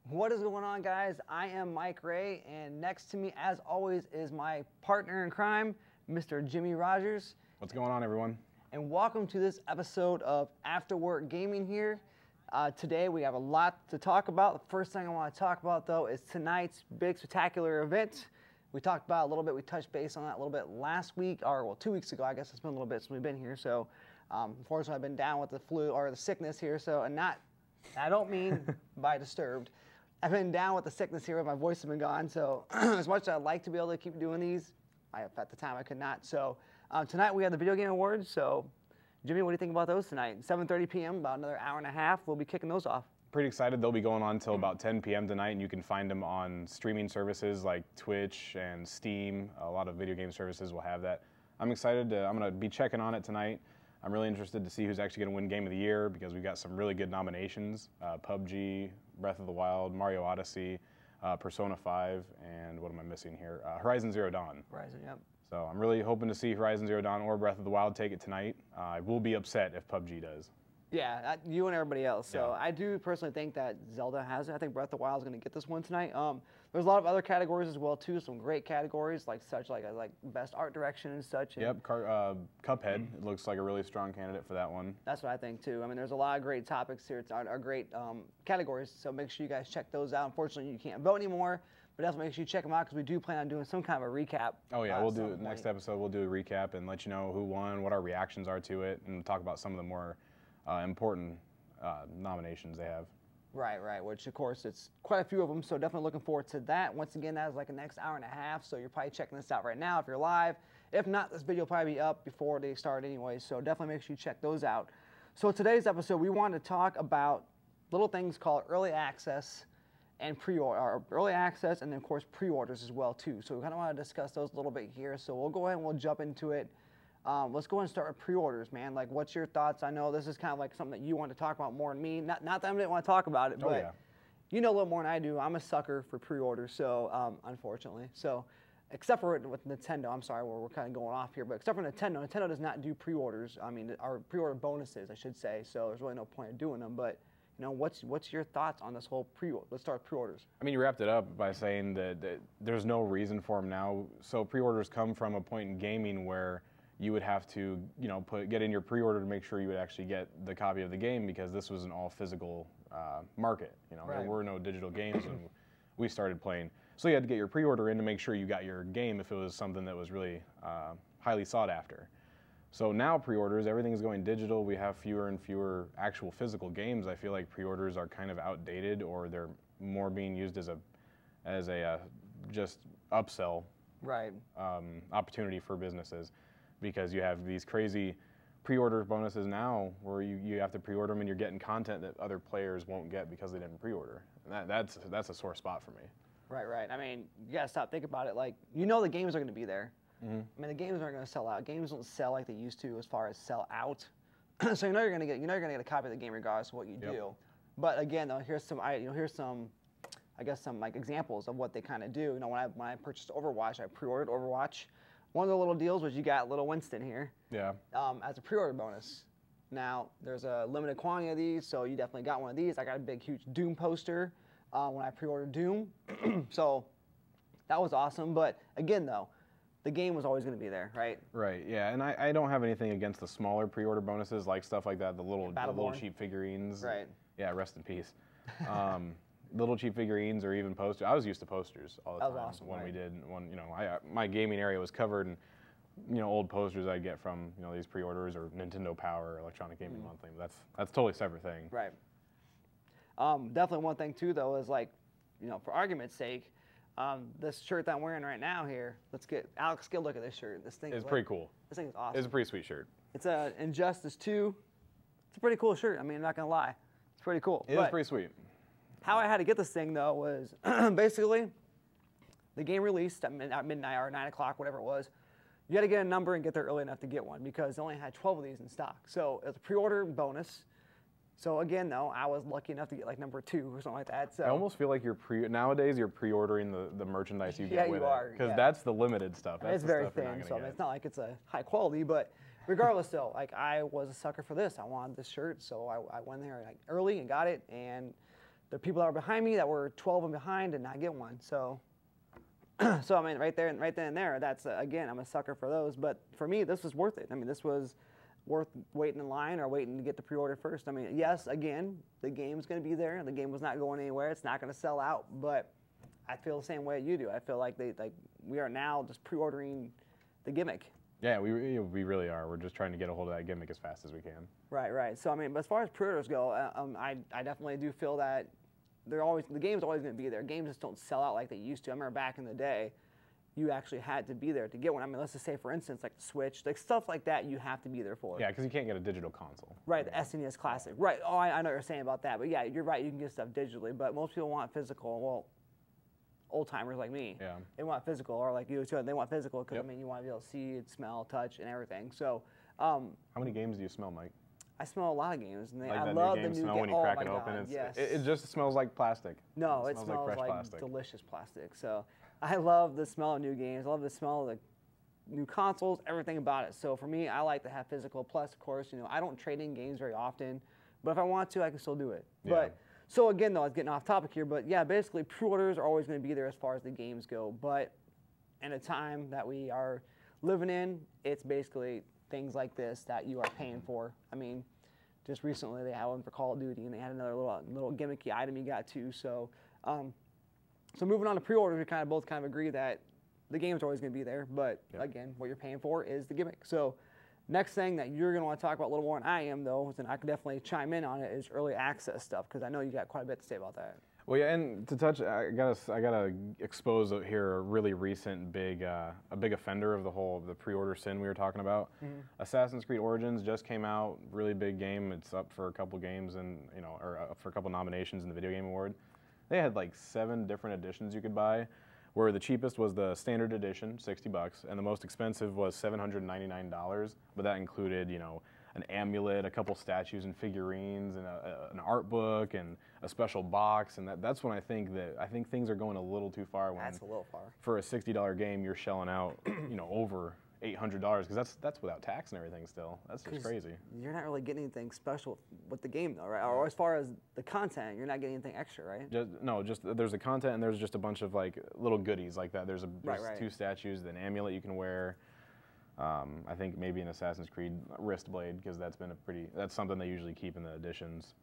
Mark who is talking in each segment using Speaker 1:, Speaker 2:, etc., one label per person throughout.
Speaker 1: What is going on, guys? I am Mike Ray, and next to me, as always, is my partner in crime, Mr. Jimmy Rogers.
Speaker 2: What's going on, everyone?
Speaker 1: And welcome to this episode of After Work Gaming here. Today, we have a lot to talk about. The first thing I want to talk about, though, is tonight's big spectacular event. We talked about it a little bit. We touched base on that a little bit last week, or well, 2 weeks ago. I guess it's been a little bit since we've been here. So, unfortunately, I've been down with the flu or the sickness here. So, I don't mean by disturbed. I've been down with the sickness here. My voice has been gone. So as much as I'd like to be able to keep doing these, at the time I could not. So tonight we have the Video Game Awards. So Jimmy, what do you think about those tonight? 7:30 p.m., about another hour and a half. We'll be kicking those off.
Speaker 2: Pretty excited. They'll be going on until about 10 p.m. tonight, and you can find them on streaming services like Twitch and Steam. A lot of video game services will have that. I'm excited. I'm going to be checking on it tonight. I'm really interested to see who's actually going to win Game of the Year because we've got some really good nominations. PUBG, Breath of the Wild, Mario Odyssey, Persona 5, and what am I missing here? Horizon Zero Dawn.
Speaker 1: Horizon, yep.
Speaker 2: So I'm really hoping to see Horizon Zero Dawn or Breath of the Wild take it tonight. I will be upset if PUBG does.
Speaker 1: Yeah, you and everybody else. So
Speaker 2: Yeah.
Speaker 1: I do personally think that Zelda has it. I think Breath of the Wild is going to get this one tonight. There's a lot of other categories as well too. Some great categories like best art direction and such. And
Speaker 2: Yep, Cuphead. It looks like a really strong candidate for that one.
Speaker 1: that's what I think too. I mean, there's a lot of great topics here. It's are great categories. So make sure you guys check those out. Unfortunately, you can't vote anymore, but definitely make sure you check them out because we do plan on doing some kind of a recap.
Speaker 2: Oh yeah, we'll do
Speaker 1: some
Speaker 2: next
Speaker 1: point.
Speaker 2: episode. We'll do a recap and let you know who won, what our reactions are to it, and talk about some of the more important nominations they have.
Speaker 1: Right. Which, of course, it's quite a few of them, so definitely looking forward to that. Once again, that is like the next hour and a half, so you're probably checking this out right now if you're live. If not, this video will probably be up before they start anyway, so definitely make sure you check those out. So today's episode, we want to talk about little things called early access and pre-order, or early access, and then, of course, pre-orders as well, too. So we kind of want to discuss those a little bit here, so we'll go ahead and we'll jump into it. Let's go ahead and start with pre-orders, man. Like, what's your thoughts? I know this is kind of like something that you want to talk about more than me. Not that I didn't want to talk about it, but
Speaker 2: yeah.
Speaker 1: you know a little more than I do. I'm a sucker for pre-orders, so unfortunately. So, except for with Nintendo, I'm sorry, we're kind of going off here, but except for Nintendo, Nintendo does not do pre-orders. I mean, our pre-order bonuses, I should say. So there's really no point in doing them. But you know, what's your thoughts on this whole pre-order? Let's start with pre-orders.
Speaker 2: I mean, you wrapped it up by saying that there's no reason for them now. So pre-orders come from a point in gaming where you would have to, you know, get in your pre-order to make sure you would actually get the copy of the game because this was an all physical market. You know,
Speaker 1: Right.
Speaker 2: There were no digital games when we started playing. So you had to get your pre-order in to make sure you got your game if it was something that was really highly sought after. So now pre-orders, everything's going digital. We have fewer and fewer actual physical games. I feel like pre-orders are kind of outdated, or they're more being used as a just upsell
Speaker 1: Right.
Speaker 2: opportunity for businesses. Because you have these crazy pre-order bonuses now where you have to pre-order them and you're getting content that other players won't get because they didn't pre-order. And that's a sore spot for me.
Speaker 1: Right. I mean, you gotta stop, think about it. Like, you know the games are gonna be there. I mean, the games aren't gonna sell out. Games don't sell like they used to as far as sell out. So you know you're gonna get a copy of the game regardless of what you do. But again, though, here's some like examples of what they kind of do. You know, when I purchased Overwatch, I pre-ordered Overwatch. One of the little deals was you got little Winston here.
Speaker 2: Yeah.
Speaker 1: As a pre-order bonus. Now, there's a limited quantity of these, so you definitely got one of these. I got a big, huge Doom poster when I pre-ordered Doom. So that was awesome. But again, though, the game was always going to be there, right?
Speaker 2: Right, yeah. And I don't have anything against the smaller pre-order bonuses, like stuff like that, the little cheap figurines.
Speaker 1: Right.
Speaker 2: Yeah, rest in peace. Little cheap figurines or even posters. I was used to posters all the time.
Speaker 1: That was awesome,
Speaker 2: when
Speaker 1: right.
Speaker 2: we did. When, you know, my gaming area was covered in, you know, old posters I'd get from, you know, these pre-orders or Nintendo Power or Electronic Gaming Monthly. That's a totally separate thing.
Speaker 1: Right. Definitely one thing, too, though, is like, you know, for argument's sake, this shirt that I'm wearing right now here, Alex, get a look at this shirt. This thing
Speaker 2: It's pretty cool.
Speaker 1: This thing is awesome.
Speaker 2: It's a pretty sweet shirt.
Speaker 1: It's a Injustice 2. It's a pretty cool shirt. I mean, I'm not going to lie. It's pretty cool.
Speaker 2: It is pretty sweet.
Speaker 1: How I had to get this thing, though, was basically the game released at midnight or 9 o'clock, whatever it was. You had to get a number and get there early enough to get one because they only had 12 of these in stock. So it was a pre-order bonus. So again, though, I was lucky enough to get like number 2 or something like that. So
Speaker 2: I almost feel like nowadays you're pre-ordering the merchandise you get with it. Because
Speaker 1: yeah.
Speaker 2: that's the limited stuff. That's
Speaker 1: it's
Speaker 2: the
Speaker 1: very
Speaker 2: stuff you're not
Speaker 1: thin,
Speaker 2: gonna
Speaker 1: so I
Speaker 2: get.
Speaker 1: mean, it's not like it's a high quality, but regardless, though, like I was a sucker for this. I wanted this shirt, so I went there like early and got it, and the people that were behind me that were 12 and behind did not get one. So, so I mean, right then and there, that's again, I'm a sucker for those. But for me, this was worth it. I mean, this was worth waiting in line or waiting to get the pre-order first. I mean, yes, again, the game's going to be there. The game was not going anywhere. It's not going to sell out. But I feel the same way you do. I feel like we are now just pre-ordering the gimmick.
Speaker 2: Yeah, we really are. We're just trying to get a hold of that gimmick as fast as we can.
Speaker 1: Right. So I mean, but as far as pre-orders go, I definitely do feel that the game's always going to be there. Games just don't sell out like they used to. I remember back in the day, you actually had to be there to get one. I mean, let's just say, for instance, like the Switch, like stuff like that, you have to be there for.
Speaker 2: Yeah, because you can't get a digital console.
Speaker 1: Right, the SNES Classic. Right. Oh, I know what you're saying about that. But yeah, you're right. You can get stuff digitally, but most people want physical. Well, old timers like me,
Speaker 2: yeah,
Speaker 1: they want physical, or like you too. They want physical because
Speaker 2: Yep.
Speaker 1: I mean, you want to be able to see, smell, touch, and everything. So.
Speaker 2: How many games do you smell, Mike?
Speaker 1: I smell a lot of games, and
Speaker 2: Like
Speaker 1: I
Speaker 2: that
Speaker 1: love
Speaker 2: new
Speaker 1: the
Speaker 2: game
Speaker 1: new
Speaker 2: smell
Speaker 1: game.
Speaker 2: when you
Speaker 1: Oh
Speaker 2: crack
Speaker 1: my
Speaker 2: it open.
Speaker 1: God, yes.
Speaker 2: It just smells like plastic.
Speaker 1: No, it smells
Speaker 2: fresh
Speaker 1: like
Speaker 2: plastic.
Speaker 1: delicious plastic. So I love the smell of new games. I love the smell of the new consoles, everything about it. So for me, I like to have physical. Plus, of course, I don't trade in games very often, but if I want to, I can still do it.
Speaker 2: Yeah.
Speaker 1: But so again, though, I was getting off topic here, but yeah, basically pre-orders are always going to be there as far as the games go. But in a time that we are living in, it's basically things like this that you are paying for. I mean, just recently they had one for Call of Duty, and they had another little gimmicky item you got too. So, so moving on to pre-orders, we both agree that the game's always going to be there. But again, what you're paying for is the gimmick. So, next thing that you're going to want to talk about a little more than I am, though, and I can definitely chime in on it, is early access stuff, because I know you got quite a bit to say about that.
Speaker 2: Well, yeah, and to touch, I gotta expose here a really recent a big offender of the pre-order sin we were talking about.
Speaker 1: Mm-hmm.
Speaker 2: Assassin's Creed Origins just came out, really big game. It's up for a couple games and or up for a couple nominations in the Video Game Award. They had like 7 different editions you could buy, where the cheapest was the standard edition, $60, and the most expensive was $799. But that included, an amulet, a couple statues and figurines, and an art book, and a special box. And that's when I think things are going a little too far. When
Speaker 1: That's a little far.
Speaker 2: For a $60 game, you're shelling out, over $800, because that's without tax and everything. Still, that's just crazy.
Speaker 1: You're not really getting anything special with the game, though, right? Or as far as the content, you're not getting anything extra, right?
Speaker 2: Just there's the content, and there's just a bunch of like little goodies like that. There's 2 statues, an amulet you can wear. I think maybe an Assassin's Creed wrist blade, because that's something they usually keep in the editions.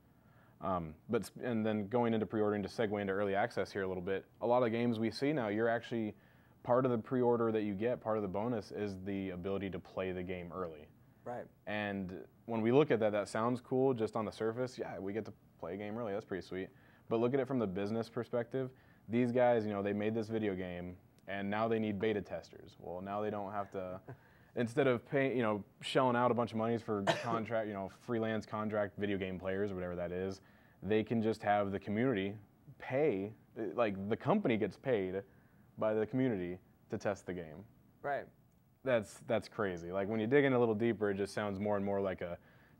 Speaker 2: And then going into pre-ordering, to segue into early access here a little bit, a lot of games we see now, you're actually, part of the pre-order that you get, part of the bonus is the ability to play the game early.
Speaker 1: Right.
Speaker 2: And when we look at that, that sounds cool just on the surface. Yeah, we get to play a game early, that's pretty sweet. But look at it from the business perspective. These guys, they made this video game, and now they need beta testers. Well, now they don't have to... Instead of shelling out a bunch of monies for contract, freelance contract video game players or whatever that is, they can just have the community pay, like the company gets paid by the community to test the game.
Speaker 1: Right.
Speaker 2: That's crazy. Like when you dig in a little deeper, it just sounds more and more like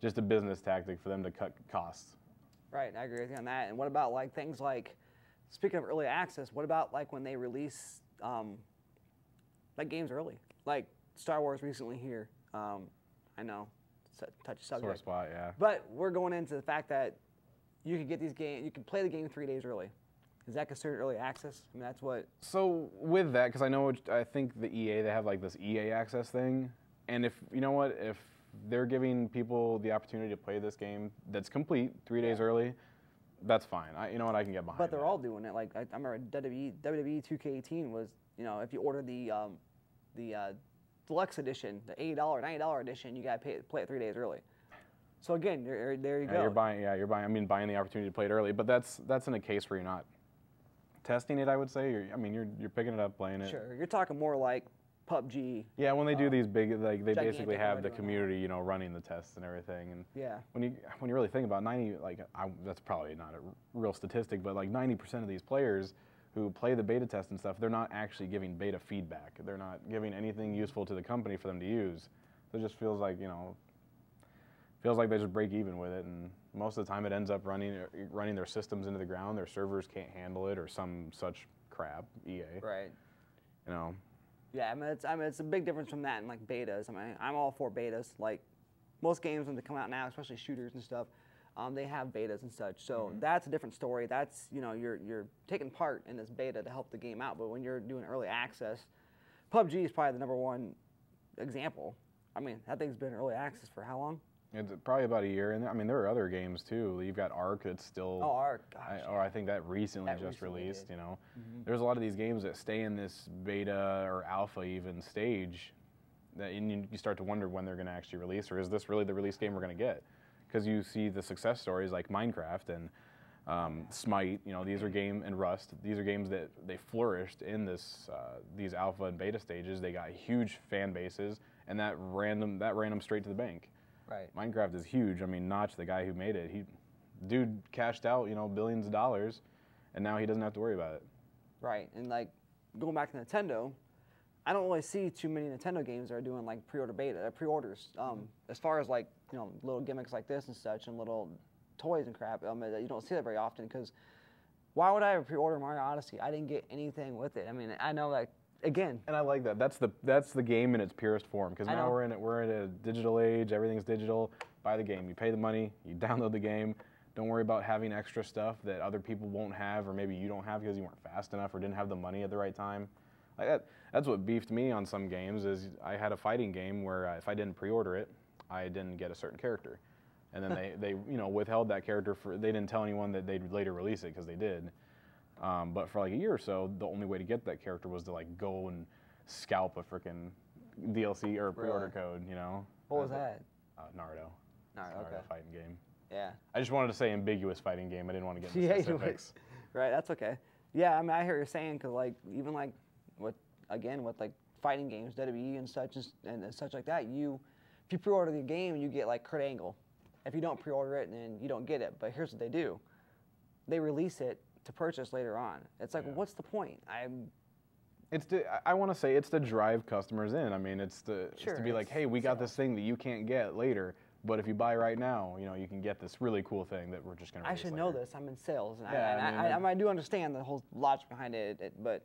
Speaker 2: just a business tactic for them to cut costs.
Speaker 1: Right, I agree with you on that. And what about like things like, speaking of early access, what about like when they release like games early, like Star Wars recently here. I know, touch subject.
Speaker 2: Sore spot, yeah.
Speaker 1: But we're going into the fact that you can get these games, you can play the game 3 days early. Is that considered early access? I mean, that's what.
Speaker 2: So with that, because I think the EA, they have like this EA access thing, and if they're giving people the opportunity to play this game that's complete 3 days early, that's fine. I can get behind.
Speaker 1: But they're
Speaker 2: that.
Speaker 1: all doing it. Like I remember WWE 2K18 was, if you order the deluxe edition, the $80, $90 edition, you got to play it 3 days early. So again, there you go.
Speaker 2: You're buying the opportunity to play it early, but that's in a case where you're not testing it. I would say you're picking it up, playing it.
Speaker 1: Sure, you're talking more like PUBG.
Speaker 2: Yeah, when they do these big, like they basically have the
Speaker 1: doing
Speaker 2: community, running the tests and everything. And
Speaker 1: yeah,
Speaker 2: when you really think about 90, that's probably not a real statistic, but like 90% of these players who play the beta test and stuff, they're not actually giving beta feedback. They're not giving anything useful to the company for them to use. So it just feels like they just break even with it, and most of the time it ends up running their systems into the ground. Their servers can't handle it, or some such crap. EA.
Speaker 1: Right.
Speaker 2: Yeah,
Speaker 1: it's a big difference from that and like betas. I'm all for betas. Like most games when they come out now, especially shooters and stuff, they have betas and such. So that's a different story. That's, you know, you're taking part in this beta to help the game out. But when you're doing early access, PUBG is probably the #1 example. I mean, that thing's been early access for how long?
Speaker 2: It's probably about a year, and I mean there are other games too. You've got Ark that's still.
Speaker 1: Oh, Ark, gosh.
Speaker 2: Or I think that recently just released. You know, there's a lot of these games that stay in this beta or alpha even stage, and you start to wonder when they're going to actually release, or is this really the release game we're going to get? Because you see the success stories like Minecraft and Smite. You know, these are and Rust. These are games that they flourished in these alpha and beta stages. They got huge fan bases, and that ran them straight to the bank.
Speaker 1: Right.
Speaker 2: Minecraft is huge. I mean, Notch, the guy who made it, dude cashed out, you know, billions of dollars, and now he doesn't have to worry about it.
Speaker 1: Right. And like going back to Nintendo, I don't really see too many Nintendo games that are doing like pre-orders. As far as like, you know, little gimmicks like this and such, and little toys and crap, you don't see that very often. Because why would I ever pre-order Mario Odyssey? I didn't get anything with it. I mean, I know that. Again,
Speaker 2: and I like that. That's the game in its purest form. Because now we're in a digital age. Everything's digital. Buy the game. You pay the money. You download the game. Don't worry about having extra stuff that other people won't have, or maybe you don't have because you weren't fast enough or didn't have the money at the right time. Like that. That's what beefed me on some games. Is I had a fighting game where if I didn't pre-order it, I didn't get a certain character, and then they you know withheld that character they didn't tell anyone that they'd later release it because they did. But for like a year or so, the only way to get that character was to like go and scalp a freaking DLC or pre-order code, you know?
Speaker 1: What was that?
Speaker 2: Naruto.
Speaker 1: Naruto, okay.
Speaker 2: Fighting game.
Speaker 1: Yeah.
Speaker 2: I just wanted to say ambiguous fighting game. I didn't want to get into specifics.
Speaker 1: Right, that's okay. Yeah, I mean, I hear you're saying, because like, even like, with like fighting games, WWE and such, and such like that, if you pre-order the game, you get like Kurt Angle. If you don't pre-order it, then you don't get it. But here's what they do. They release it to purchase later on. It's like, well, what's the point?
Speaker 2: I want to say it's to drive customers in. I mean, it's to be like, hey, we got this thing that you can't get later, but if you buy right now, you know, you can get this really cool thing that we're just going to release later.
Speaker 1: know this. I'm in sales, and I do understand the whole logic behind it, but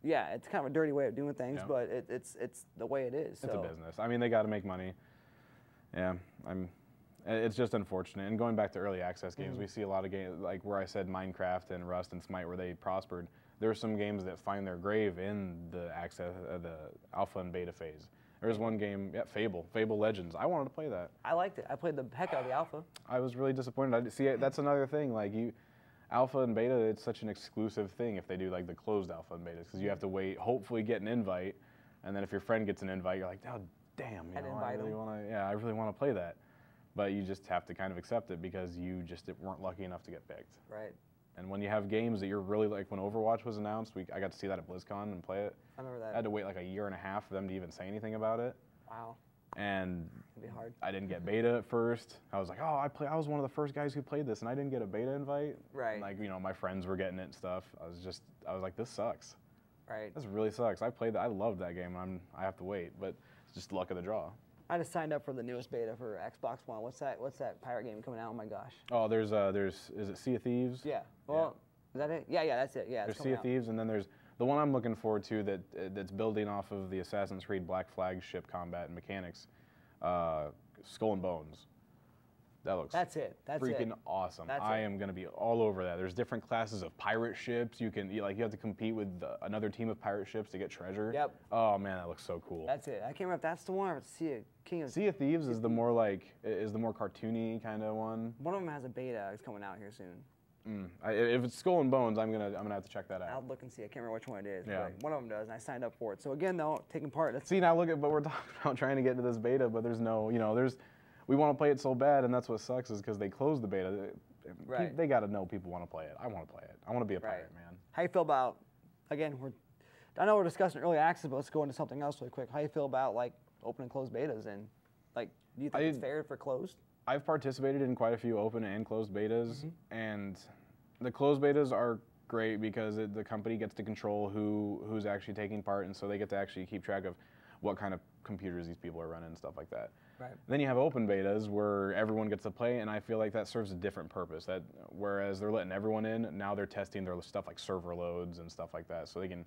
Speaker 1: yeah, it's kind of a dirty way of doing things, but it's the way it is.
Speaker 2: It's a business. I mean, they got to make money. Yeah, it's just unfortunate. And going back to early access games, we see a lot of games, like where I said Minecraft and Rust and Smite, where they prospered. There are some games that find their grave in the the alpha and beta phase. There was one game, Fable Legends. I wanted to play that.
Speaker 1: I liked it. I played the heck out of the alpha.
Speaker 2: I was really disappointed. That's another thing. Like alpha and beta, it's such an exclusive thing if they do like the closed alpha and betas, because you have to wait, hopefully get an invite, and then if your friend gets an invite, you're like, oh damn, I really want to play that. But you just have to kind of accept it because you just weren't lucky enough to get picked.
Speaker 1: Right.
Speaker 2: And when you have games that you're really like, when Overwatch was announced, I got to see that at BlizzCon and play it.
Speaker 1: I remember that.
Speaker 2: I had to wait like a year and a half for them to even say anything about it.
Speaker 1: Wow.
Speaker 2: And
Speaker 1: it'd be hard.
Speaker 2: I didn't get beta at first. I was like, oh, I was one of the first guys who played this, and I didn't get a beta invite.
Speaker 1: Right.
Speaker 2: And like, you know, my friends were getting it and stuff. I was like, this sucks.
Speaker 1: Right.
Speaker 2: This really sucks. I played that. I loved that game. I have to wait, but it's just luck of the draw.
Speaker 1: I just signed up for the newest beta for Xbox One. What's that pirate game coming out? Oh my gosh.
Speaker 2: Oh, is it Sea of Thieves?
Speaker 1: Yeah. Well, is that it? Yeah, that's it. Yeah.
Speaker 2: There's Sea of Thieves, and then there's the one I'm looking forward to that's building off of the Assassin's Creed Black Flag ship combat and mechanics, Skull and Bones. That looks freaking awesome. I am going to be all over that. There's different classes of pirate ships. You have to compete with another team of pirate ships to get treasure.
Speaker 1: Yep.
Speaker 2: Oh man, that looks so cool.
Speaker 1: That's it. I can't remember if that's the one or Sea
Speaker 2: of Thieves is the more cartoony kind of one.
Speaker 1: One of them has a beta. It's coming out here soon.
Speaker 2: If it's Skull and Bones, I'm gonna have to check that out.
Speaker 1: I'll look and see. I can't remember which one it is.
Speaker 2: Yeah.
Speaker 1: But one of them does, and I signed up for it. So again, though, taking part.
Speaker 2: See, now look at, but we're talking about trying to get into this beta, but there's no, we want to play it so bad, and that's what sucks is because they closed the beta.
Speaker 1: Right.
Speaker 2: They got to know people want to play it. I want to play it. I want to be a pirate, man.
Speaker 1: How you feel about, again, I know we're discussing early access, but let's go into something else really quick. How you feel about like open and closed betas, and like, do you think it's fair for closed? I've
Speaker 2: participated in quite a few open and closed betas, and the closed betas are great because the company gets to control who's actually taking part, and so they get to actually keep track of what kind of computers these people are running and stuff like that.
Speaker 1: Right.
Speaker 2: Then you have open betas where everyone gets to play, and I feel like that serves a different purpose. That whereas they're letting everyone in, now they're testing their stuff like server loads and stuff like that, so they can.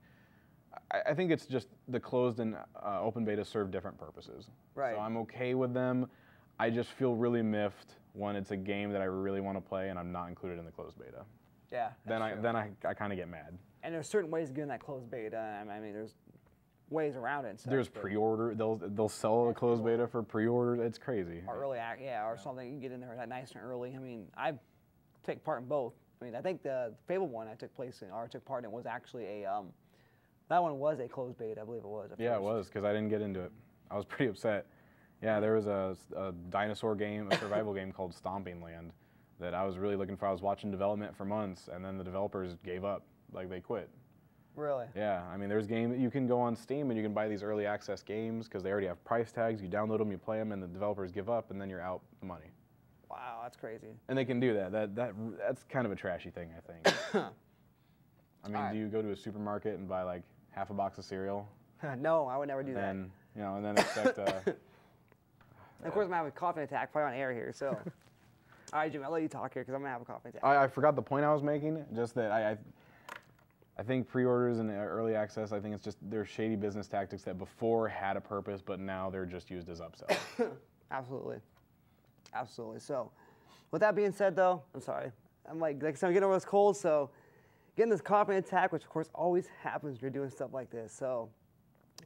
Speaker 2: I think it's just the closed and open betas serve different purposes.
Speaker 1: Right.
Speaker 2: So I'm okay with them. I just feel really miffed when it's a game that I really want to play and I'm not included in the closed beta.
Speaker 1: Yeah.
Speaker 2: Then I kind of get mad.
Speaker 1: And there's certain ways to get in that closed beta. I mean, there's ways around it. And stuff,
Speaker 2: There's pre-order. They'll sell a closed beta for pre-order. It's crazy.
Speaker 1: Or early act, or something. You can get in there that nice and early. I mean, I take part in both. I mean, I think the Fable one I took part in was actually that one was a closed beta, I believe it was.
Speaker 2: Yeah, it was, because I didn't get into it. I was pretty upset. Yeah, there was a dinosaur game, a survival game called Stomping Land that I was really looking for. I was watching development for months, and then the developers gave up. Like, they quit.
Speaker 1: Really?
Speaker 2: Yeah, I mean, there's games that you can go on Steam and you can buy these early access games because they already have price tags. You download them, you play them, and the developers give up, and then you're out the money.
Speaker 1: Wow, that's crazy.
Speaker 2: And they can do that. That's kind of a trashy thing, I think. I mean, do you go to a supermarket and buy like half a box of cereal?
Speaker 1: No, I would never do that.
Speaker 2: You know, and then expect.
Speaker 1: Of course, I'm having a coughing attack probably on air here. So, all right, Jimmy, I'll let you talk here because I'm gonna have a coughing attack.
Speaker 2: I forgot the point I was making. Just that I think pre-orders and early access, I think it's just they're shady business tactics that before had a purpose, but now they're just used as upsell.
Speaker 1: Absolutely. Absolutely. So, with that being said, though, I'm sorry. I'm like I said, I'm getting over this cold, so getting this coughing attack, which of course always happens when you're doing stuff like this. So,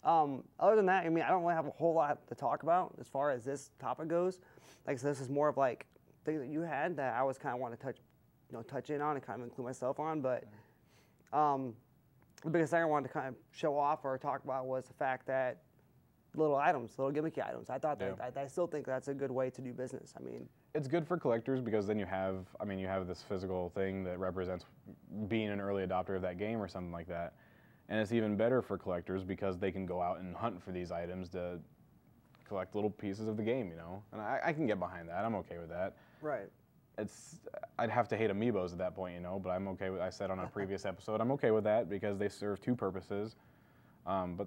Speaker 1: other than that, I mean, I don't really have a whole lot to talk about as far as this topic goes. Like I said, this is more of like things that you had that I was kind of want to touch in on and kind of include myself on, but. The biggest thing I wanted to kind of show off or talk about was the fact that little gimmicky items. I thought that I still think that's a good way to do business. I mean,
Speaker 2: it's good for collectors because then you have this physical thing that represents being an early adopter of that game or something like that. And it's even better for collectors because they can go out and hunt for these items to collect little pieces of the game, you know. And I can get behind that. I'm okay with that.
Speaker 1: Right.
Speaker 2: I'd have to hate amiibos at that point, you know, but I'm okay with, I said on a previous episode, I'm okay with that because they serve two purposes. But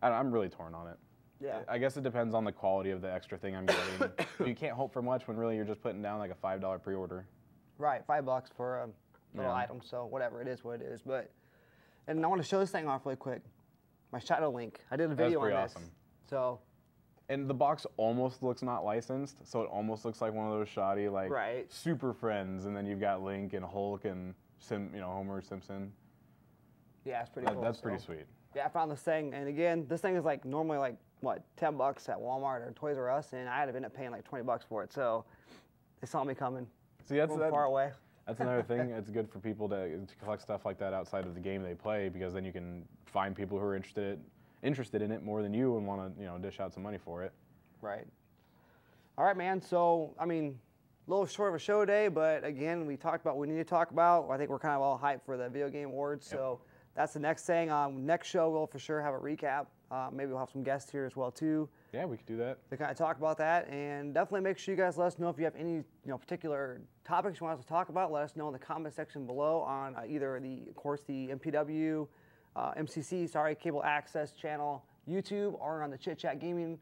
Speaker 2: I'm really torn on it.
Speaker 1: Yeah.
Speaker 2: I guess it depends on the quality of the extra thing I'm getting. You can't hope for much when really you're just putting down like a $5 pre-order.
Speaker 1: Right, $5 for a little item, so whatever, it is what it is. And I want to show this thing off really quick. My Shadow Link. I did a video on this.
Speaker 2: That's pretty awesome.
Speaker 1: So.
Speaker 2: And the box almost looks not licensed, so it almost looks like one of those shoddy, like, Super Friends, and then you've got Link and Hulk and Homer Simpson.
Speaker 1: Yeah, it's pretty cool.
Speaker 2: That's pretty sweet.
Speaker 1: Yeah, I found this thing, and again, this thing is like normally like, what, $10 at Walmart or Toys R Us, and I had to end up paying like $20 for it, so they saw me coming.
Speaker 2: See, that's
Speaker 1: far away.
Speaker 2: That's another thing. It's good for people to collect stuff like that outside of the game they play, because then you can find people who are interested in it more than you and want to, dish out some money for it.
Speaker 1: Right. All right, man. So, I mean, a little short of a show today, but again, we talked about what we need to talk about. I think we're kind of all hyped for the Video Game Awards, so that's the next thing. Next show, we'll for sure have a recap. Maybe we'll have some guests here as well, too.
Speaker 2: Yeah, we could do that.
Speaker 1: To kind of talk about that, and definitely make sure you guys let us know if you have any, particular topics you want us to talk about. Let us know in the comment section below on either of course, the MPW, MCC, Cable Access channel, YouTube, or on the Chit Chat Gaming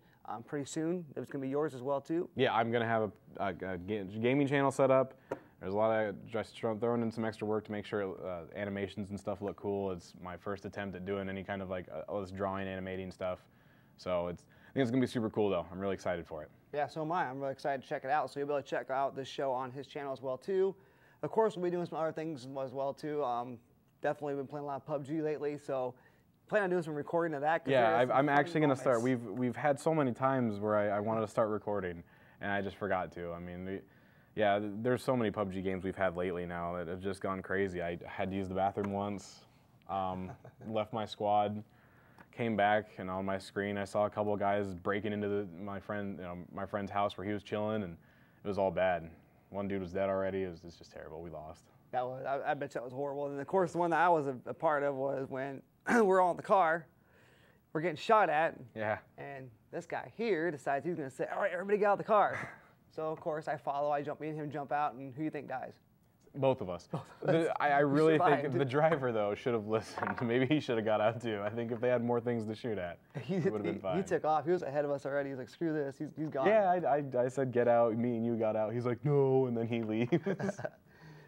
Speaker 1: pretty soon. It's going to be yours as well, too.
Speaker 2: Yeah, I'm going to have a gaming channel set up. There's a lot of just throwing in some extra work to make sure animations and stuff look cool. It's my first attempt at doing any kind of like all this drawing, animating stuff. So I think it's going to be super cool, though. I'm really excited for it. Yeah,
Speaker 1: so am I. I'm really excited to check it out. So you'll be able to check out this show on his channel as well, too. Of course, we'll be doing some other things as well, too. Definitely been playing a lot of PUBG lately, so plan on doing some recording of that.
Speaker 2: Yeah, I'm actually going to start. We've had so many times where I wanted to start recording, and I just forgot to. I mean, there's so many PUBG games we've had lately now that have just gone crazy. I had to use the bathroom once, left my squad, came back, and on my screen I saw a couple of guys breaking into my friend's house where he was chilling, and it was all bad. One dude was dead already. It was just terrible. We lost.
Speaker 1: I bet that was horrible. And of course, the one that I was a part of was when we're all in the car, we're getting shot at.
Speaker 2: Yeah. And
Speaker 1: this guy here decides he's going to say, "All right, everybody get out of the car." So of course I follow. Me and him jump out, and who do you think dies?
Speaker 2: Both of us. I really think the driver though should have listened. Maybe he should have got out too. I think if they had more things to shoot at, it would have been fine.
Speaker 1: He took off. He was ahead of us already. He's like, "Screw this. He's gone."
Speaker 2: Yeah, I said get out. Me and you got out. He's like, "No," and then he leaves.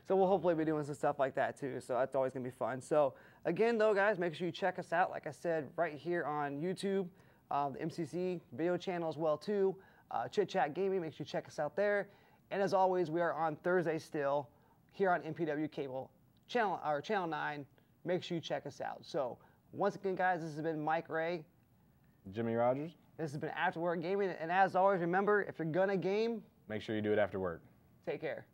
Speaker 1: So we'll hopefully be doing some stuff like that too. So that's always going to be fun. So again, though, guys, make sure you check us out. Like I said, right here on YouTube, the MCC video channel as well too. Chit Chat Gaming. Make sure you check us out there. And as always, we are on Thursday still here on MPW Cable Channel 9. Make sure you check us out. So once again, guys, this has been Mike Ray.
Speaker 2: Jimmy Rogers.
Speaker 1: This has been After Work Gaming. And as always, remember, if you're going to game,
Speaker 2: make sure you do it after work.
Speaker 1: Take care.